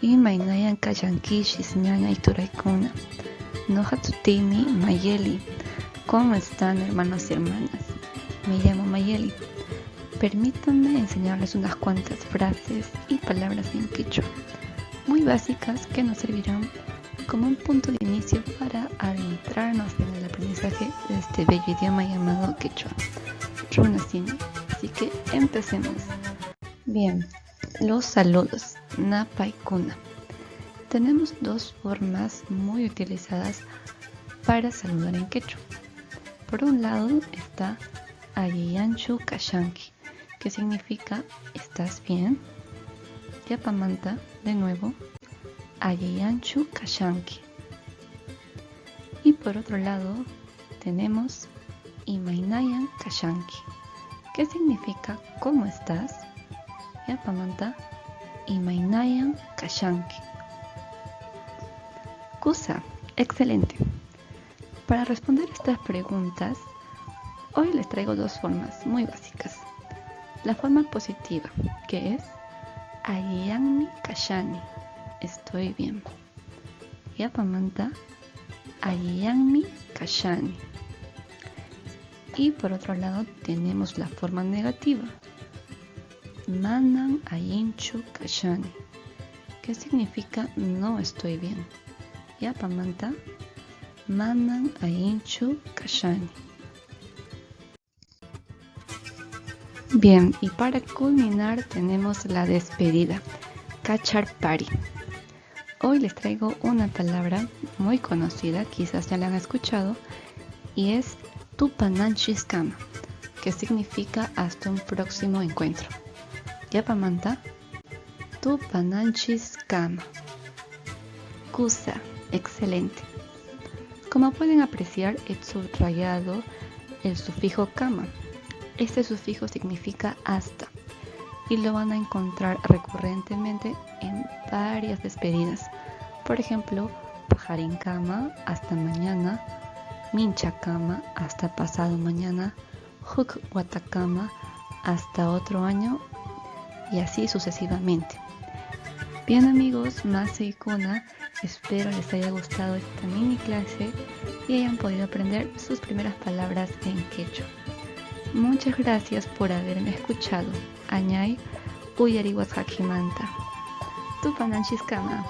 Imaynayan kallankichis ñaña Ituraykuna. Nohatutimi Mayeli. ¿Cómo están, hermanos y hermanas? Me llamo Mayeli. Permítanme enseñarles unas cuantas frases y palabras en quechua, muy básicas que nos servirán como un punto de inicio para adentrarnos en el aprendizaje de este bello idioma llamado quechua, runasimi. Así que empecemos. Bien, los saludos, napa y kuna. Tenemos dos formas muy utilizadas para saludar en quechua. Por un lado está Ayiyanchu Kashanki, que significa ¿estás bien? Yapamanta, de nuevo, Ayiyanchu Kashanki. Y por otro lado tenemos Imaynayan Kashanki, que significa ¿cómo estás? Yapamanta, Imaynayan Kashanki. Kusa, excelente. Para responder estas preguntas, hoy les traigo dos formas muy básicas. La forma positiva, que es Ayiyanmi Kashani, estoy bien. Yapamanta, Ayiyanmi Kashani. Y por otro lado tenemos la forma negativa, Manan Ayinchu Kashani, que significa no estoy bien. Yapamanta, Manan Ayinchu Kashani. Bien, y para culminar tenemos la despedida, Kachar Pari. Hoy les traigo una palabra muy conocida, quizás ya la han escuchado, y es Tupananchis Kama, que significa hasta un próximo encuentro. Yapamanta, Tupananchis Kama. Kusa, excelente. Como pueden apreciar, he subrayado el sufijo kama. Este sufijo significa hasta y lo van a encontrar recurrentemente en varias despedidas. Por ejemplo, pajarin kama, hasta mañana, mincha kama, hasta pasado mañana, huk watakama, hasta otro año, y así sucesivamente. Bien amigos, Mase y Kuna, espero les haya gustado esta mini clase y hayan podido aprender sus primeras palabras en quechua. Muchas gracias por haberme escuchado. Añay, Uyariwas Hakimanta. Tupananchis Kama.